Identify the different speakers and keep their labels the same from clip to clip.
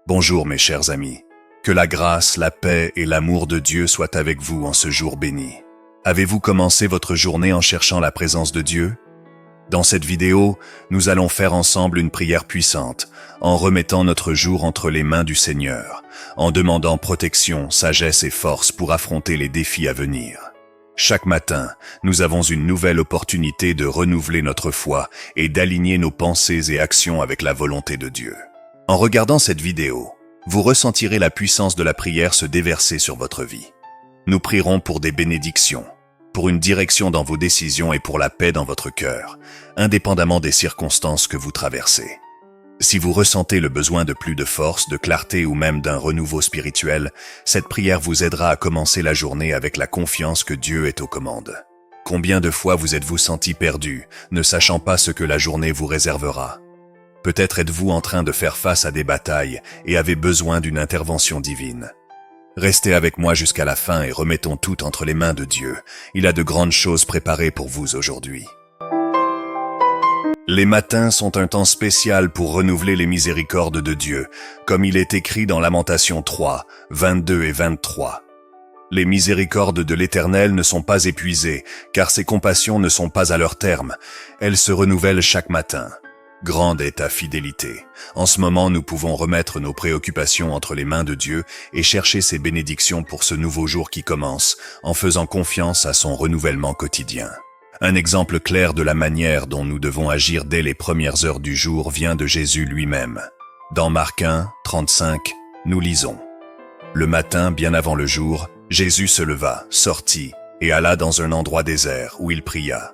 Speaker 1: Bonjour mes chers amis. Que la grâce, la paix et l'amour de Dieu soient avec vous en ce jour béni. Avez-vous commencé votre journée en cherchant la présence de Dieu? Dans cette vidéo, nous allons faire ensemble une prière puissante, en remettant notre jour entre les mains du Seigneur, en demandant protection, sagesse et force pour affronter les défis à venir. Chaque matin, nous avons une nouvelle opportunité de renouveler notre foi et d'aligner nos pensées et actions avec la volonté de Dieu. En regardant cette vidéo, vous ressentirez la puissance de la prière se déverser sur votre vie. Nous prierons pour des bénédictions, pour une direction dans vos décisions et pour la paix dans votre cœur, indépendamment des circonstances que vous traversez. Si vous ressentez le besoin de plus de force, de clarté ou même d'un renouveau spirituel, cette prière vous aidera à commencer la journée avec la confiance que Dieu est aux commandes. Combien de fois vous êtes-vous senti perdu, ne sachant pas ce que la journée vous réservera? Peut-être êtes-vous en train de faire face à des batailles et avez besoin d'une intervention divine. Restez avec moi jusqu'à la fin et remettons tout entre les mains de Dieu. Il a de grandes choses préparées pour vous aujourd'hui. Les matins sont un temps spécial pour renouveler les miséricordes de Dieu, comme il est écrit dans Lamentations 3, 22 et 23. Les miséricordes de l'Éternel ne sont pas épuisées, car ses compassions ne sont pas à leur terme. Elles se renouvellent chaque matin. Grande est ta fidélité. En ce moment, nous pouvons remettre nos préoccupations entre les mains de Dieu et chercher ses bénédictions pour ce nouveau jour qui commence, en faisant confiance à son renouvellement quotidien. Un exemple clair de la manière dont nous devons agir dès les premières heures du jour vient de Jésus lui-même. Dans Marc 1, 35, nous lisons: Le matin, bien avant le jour, Jésus se leva, sortit, et alla dans un endroit désert où il pria.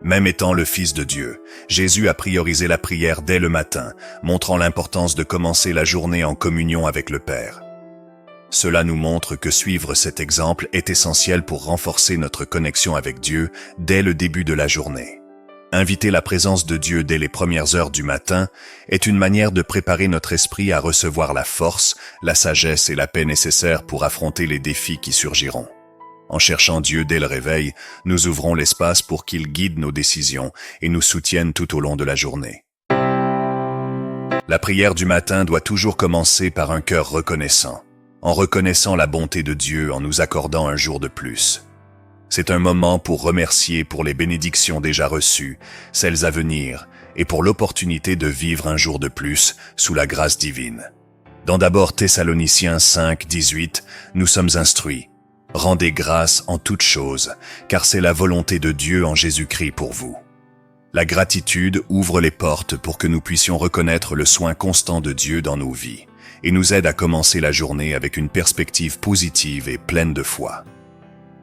Speaker 1: Même étant le Fils de Dieu, Jésus a priorisé la prière dès le matin, montrant l'importance de commencer la journée en communion avec le Père. Cela nous montre que suivre cet exemple est essentiel pour renforcer notre connexion avec Dieu dès le début de la journée. Inviter la présence de Dieu dès les premières heures du matin est une manière de préparer notre esprit à recevoir la force, la sagesse et la paix nécessaires pour affronter les défis qui surgiront. En cherchant Dieu dès le réveil, nous ouvrons l'espace pour qu'il guide nos décisions et nous soutienne tout au long de la journée. La prière du matin doit toujours commencer par un cœur reconnaissant, en reconnaissant la bonté de Dieu en nous accordant un jour de plus. C'est un moment pour remercier pour les bénédictions déjà reçues, celles à venir, et pour l'opportunité de vivre un jour de plus sous la grâce divine. Dans d'abord Thessaloniciens 5, 18, nous sommes instruits: Rendez grâce en toutes choses, car c'est la volonté de Dieu en Jésus-Christ pour vous. La gratitude ouvre les portes pour que nous puissions reconnaître le soin constant de Dieu dans nos vies et nous aide à commencer la journée avec une perspective positive et pleine de foi.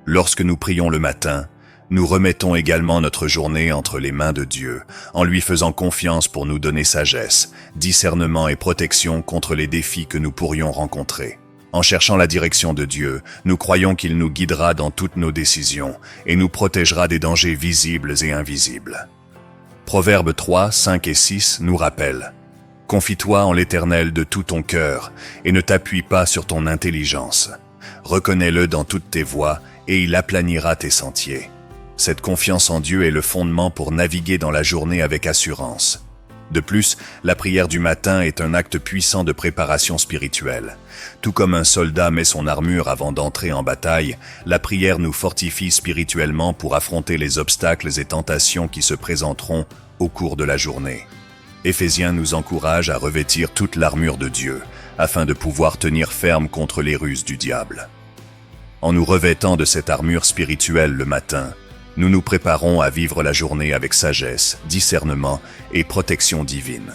Speaker 1: Lorsque nous prions le matin, nous remettons également notre journée entre les mains de Dieu, en lui faisant confiance pour nous donner sagesse, discernement et protection contre les défis que nous pourrions rencontrer. En cherchant la direction de Dieu, nous croyons qu'il nous guidera dans toutes nos décisions et nous protégera des dangers visibles et invisibles. Proverbes 3, 5 et 6 nous rappellent: Confie-toi en l'Éternel de tout ton cœur et ne t'appuie pas sur ton intelligence. Reconnais-le dans toutes tes voies et il aplanira tes sentiers. Cette confiance en Dieu est le fondement pour naviguer dans la journée avec assurance. De plus, la prière du matin est un acte puissant de préparation spirituelle. Tout comme un soldat met son armure avant d'entrer en bataille, la prière nous fortifie spirituellement pour affronter les obstacles et tentations qui se présenteront au cours de la journée. Éphésiens nous encourage à revêtir toute l'armure de Dieu, afin de pouvoir tenir ferme contre les ruses du diable. En nous revêtant de cette armure spirituelle le matin, nous nous préparons à vivre la journée avec sagesse, discernement et protection divine.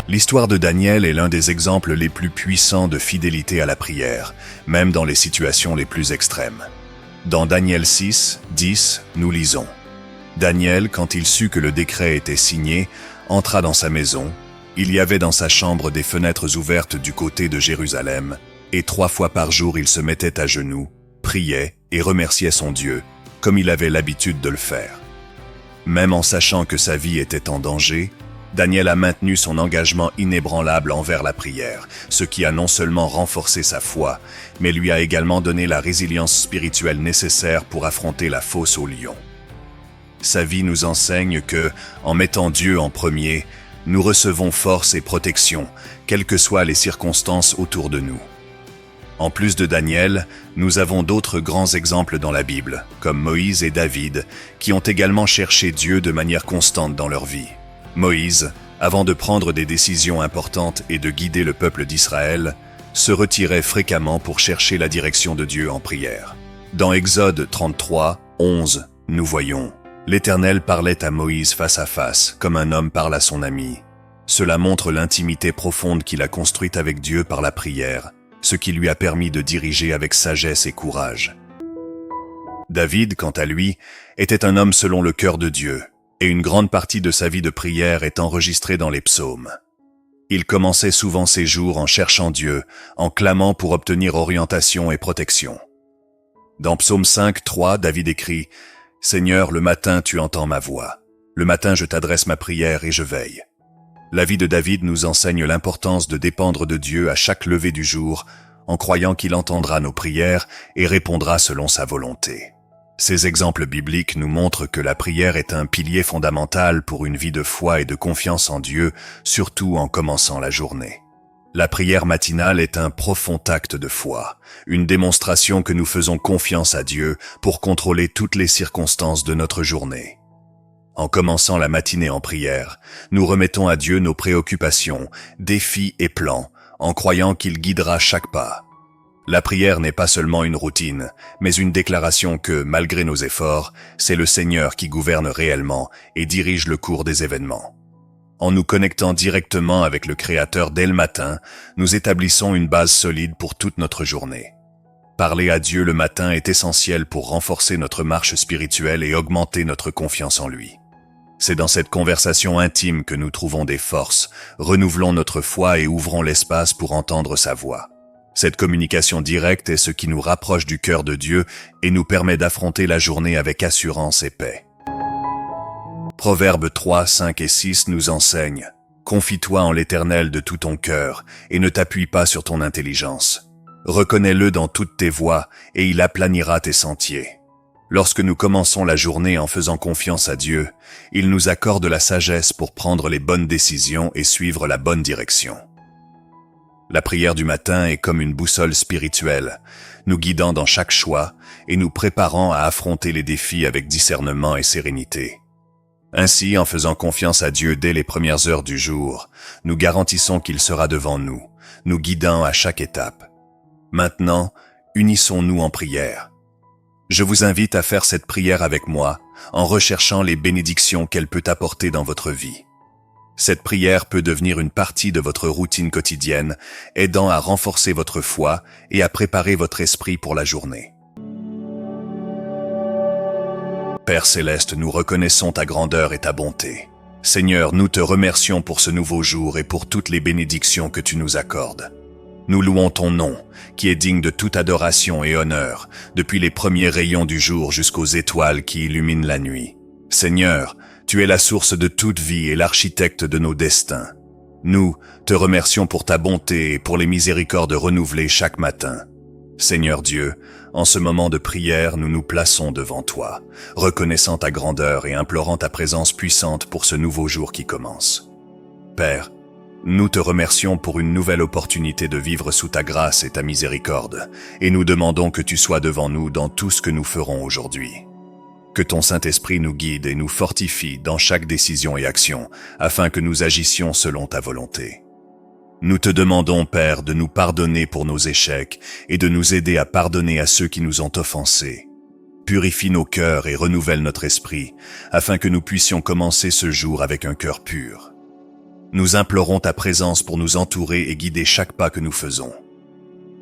Speaker 1: L'histoire de Daniel est l'un des exemples les plus puissants de fidélité à la prière, même dans les situations les plus extrêmes. Dans Daniel 6, 10, nous lisons: Daniel, quand il sut que le décret était signé, entra dans sa maison. Il y avait dans sa chambre des fenêtres ouvertes du côté de Jérusalem, et 3 fois par jour il se mettait à genoux, priait et remerciait son Dieu, comme il avait l'habitude de le faire. Même en sachant que sa vie était en danger, Daniel a maintenu son engagement inébranlable envers la prière, ce qui a non seulement renforcé sa foi, mais lui a également donné la résilience spirituelle nécessaire pour affronter la fosse aux lions. Sa vie nous enseigne que, en mettant Dieu en premier, nous recevons force et protection, quelles que soient les circonstances autour de nous. En plus de Daniel, nous avons d'autres grands exemples dans la Bible, comme Moïse et David, qui ont également cherché Dieu de manière constante dans leur vie. Moïse, avant de prendre des décisions importantes et de guider le peuple d'Israël, se retirait fréquemment pour chercher la direction de Dieu en prière. Dans Exode 33, 11, nous voyons « L'Éternel parlait à Moïse face à face, comme un homme parle à son ami. » Cela montre l'intimité profonde qu'il a construite avec Dieu par la prière, ce qui lui a permis de diriger avec sagesse et courage. David, quant à lui, était un homme selon le cœur de Dieu, et une grande partie de sa vie de prière est enregistrée dans les psaumes. Il commençait souvent ses jours en cherchant Dieu, en clamant pour obtenir orientation et protection. Dans Psaume 5, 3, David écrit « Seigneur, le matin tu entends ma voix. Le matin je t'adresse ma prière et je veille. » La vie de David nous enseigne l'importance de dépendre de Dieu à chaque lever du jour, en croyant qu'il entendra nos prières et répondra selon sa volonté. Ces exemples bibliques nous montrent que la prière est un pilier fondamental pour une vie de foi et de confiance en Dieu, surtout en commençant la journée. La prière matinale est un profond acte de foi, une démonstration que nous faisons confiance à Dieu pour contrôler toutes les circonstances de notre journée. En commençant la matinée en prière, nous remettons à Dieu nos préoccupations, défis et plans, en croyant qu'il guidera chaque pas. La prière n'est pas seulement une routine, mais une déclaration que, malgré nos efforts, c'est le Seigneur qui gouverne réellement et dirige le cours des événements. En nous connectant directement avec le Créateur dès le matin, nous établissons une base solide pour toute notre journée. Parler à Dieu le matin est essentiel pour renforcer notre marche spirituelle et augmenter notre confiance en lui. C'est dans cette conversation intime que nous trouvons des forces, renouvelons notre foi et ouvrons l'espace pour entendre sa voix. Cette communication directe est ce qui nous rapproche du cœur de Dieu et nous permet d'affronter la journée avec assurance et paix. Proverbes 3, 5 et 6 nous enseignent « Confie-toi en l'Éternel de tout ton cœur et ne t'appuie pas sur ton intelligence. Reconnais-le dans toutes tes voies et il aplanira tes sentiers. » Lorsque nous commençons la journée en faisant confiance à Dieu, il nous accorde la sagesse pour prendre les bonnes décisions et suivre la bonne direction. La prière du matin est comme une boussole spirituelle, nous guidant dans chaque choix et nous préparant à affronter les défis avec discernement et sérénité. Ainsi, en faisant confiance à Dieu dès les premières heures du jour, nous garantissons qu'il sera devant nous, nous guidant à chaque étape. Maintenant, unissons-nous en prière. Je vous invite à faire cette prière avec moi, en recherchant les bénédictions qu'elle peut apporter dans votre vie. Cette prière peut devenir une partie de votre routine quotidienne, aidant à renforcer votre foi et à préparer votre esprit pour la journée. Père Céleste, nous reconnaissons ta grandeur et ta bonté. Seigneur, nous te remercions pour ce nouveau jour et pour toutes les bénédictions que tu nous accordes. Nous louons ton nom, qui est digne de toute adoration et honneur, depuis les premiers rayons du jour jusqu'aux étoiles qui illuminent la nuit. Seigneur, tu es la source de toute vie et l'architecte de nos destins. Nous te remercions pour ta bonté et pour les miséricordes renouvelées chaque matin. Seigneur Dieu, en ce moment de prière, nous nous plaçons devant toi, reconnaissant ta grandeur et implorant ta présence puissante pour ce nouveau jour qui commence. Père, nous te remercions pour une nouvelle opportunité de vivre sous ta grâce et ta miséricorde, et nous demandons que tu sois devant nous dans tout ce que nous ferons aujourd'hui. Que ton Saint-Esprit nous guide et nous fortifie dans chaque décision et action, afin que nous agissions selon ta volonté. Nous te demandons, Père, de nous pardonner pour nos échecs et de nous aider à pardonner à ceux qui nous ont offensés. Purifie nos cœurs et renouvelle notre esprit, afin que nous puissions commencer ce jour avec un cœur pur. Nous implorons ta présence pour nous entourer et guider chaque pas que nous faisons.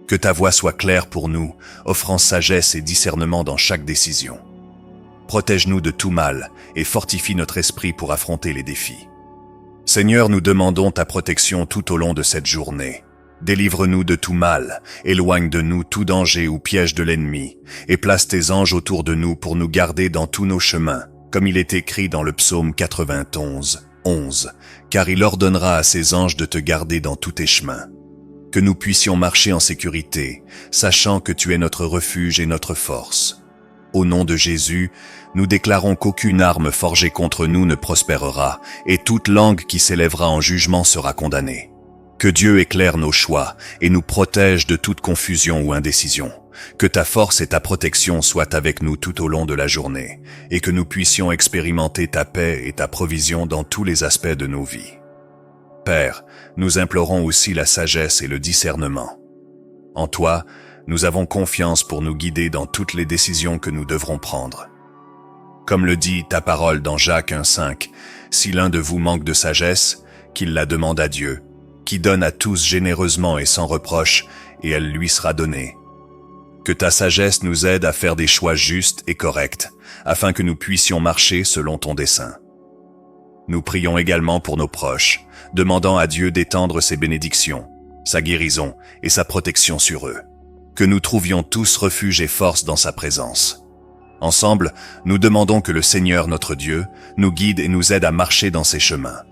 Speaker 1: Que ta voix soit claire pour nous, offrant sagesse et discernement dans chaque décision. Protège-nous de tout mal et fortifie notre esprit pour affronter les défis. Seigneur, nous demandons ta protection tout au long de cette journée. Délivre-nous de tout mal, éloigne de nous tout danger ou piège de l'ennemi, et place tes anges autour de nous pour nous garder dans tous nos chemins, comme il est écrit dans le psaume 91, 11, car il ordonnera à ses anges de te garder dans tous tes chemins. Que nous puissions marcher en sécurité, sachant que tu es notre refuge et notre force. Au nom de Jésus, nous déclarons qu'aucune arme forgée contre nous ne prospérera, et toute langue qui s'élèvera en jugement sera condamnée. Que Dieu éclaire nos choix et nous protège de toute confusion ou indécision. Que ta force et ta protection soient avec nous tout au long de la journée, et que nous puissions expérimenter ta paix et ta provision dans tous les aspects de nos vies. Père, nous implorons aussi la sagesse et le discernement. En toi, nous avons confiance pour nous guider dans toutes les décisions que nous devrons prendre. Comme le dit ta parole dans Jacques 1,5, si l'un de vous manque de sagesse, qu'il la demande à Dieu, qui donne à tous généreusement et sans reproche, et elle lui sera donnée. Que ta sagesse nous aide à faire des choix justes et corrects, afin que nous puissions marcher selon ton dessein. Nous prions également pour nos proches, demandant à Dieu d'étendre ses bénédictions, sa guérison et sa protection sur eux. Que nous trouvions tous refuge et force dans sa présence. Ensemble, nous demandons que le Seigneur notre Dieu nous guide et nous aide à marcher dans ses chemins.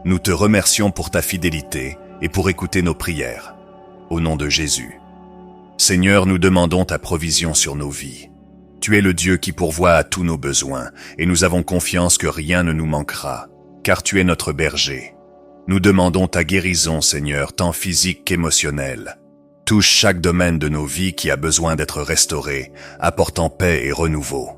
Speaker 1: Nous te remercions pour ta fidélité et pour écouter nos prières. Au nom de Jésus. Seigneur, nous demandons ta provision sur nos vies. Tu es le Dieu qui pourvoit à tous nos besoins, et nous avons confiance que rien ne nous manquera, car tu es notre berger. Nous demandons ta guérison, Seigneur, tant physique qu'émotionnelle. Touche chaque domaine de nos vies qui a besoin d'être restauré, apportant paix et renouveau.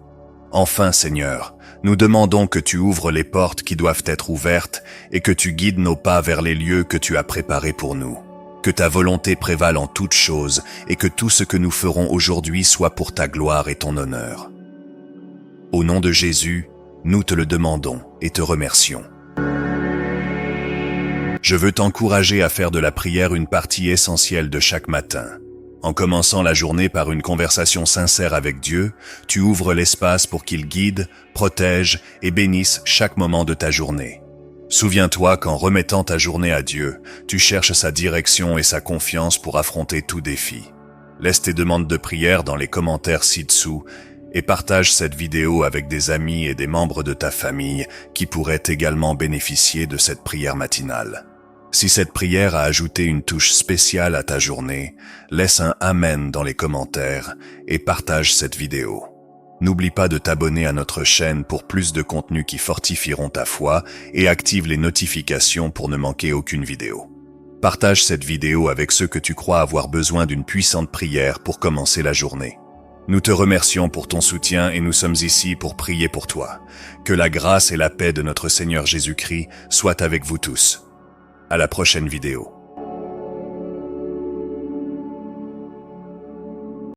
Speaker 1: Enfin, Seigneur, nous demandons que tu ouvres les portes qui doivent être ouvertes et que tu guides nos pas vers les lieux que tu as préparés pour nous. Que ta volonté prévale en toutes choses et que tout ce que nous ferons aujourd'hui soit pour ta gloire et ton honneur. Au nom de Jésus, nous te le demandons et te remercions. Je veux t'encourager à faire de la prière une partie essentielle de chaque matin. En commençant la journée par une conversation sincère avec Dieu, tu ouvres l'espace pour qu'il guide, protège et bénisse chaque moment de ta journée. Souviens-toi qu'en remettant ta journée à Dieu, tu cherches sa direction et sa confiance pour affronter tout défi. Laisse tes demandes de prière dans les commentaires ci-dessous et partage cette vidéo avec des amis et des membres de ta famille qui pourraient également bénéficier de cette prière matinale. Si cette prière a ajouté une touche spéciale à ta journée, laisse un Amen dans les commentaires et partage cette vidéo. N'oublie pas de t'abonner à notre chaîne pour plus de contenus qui fortifieront ta foi et active les notifications pour ne manquer aucune vidéo. Partage cette vidéo avec ceux que tu crois avoir besoin d'une puissante prière pour commencer la journée. Nous te remercions pour ton soutien et nous sommes ici pour prier pour toi. Que la grâce et la paix de notre Seigneur Jésus-Christ soient avec vous tous. À la prochaine vidéo.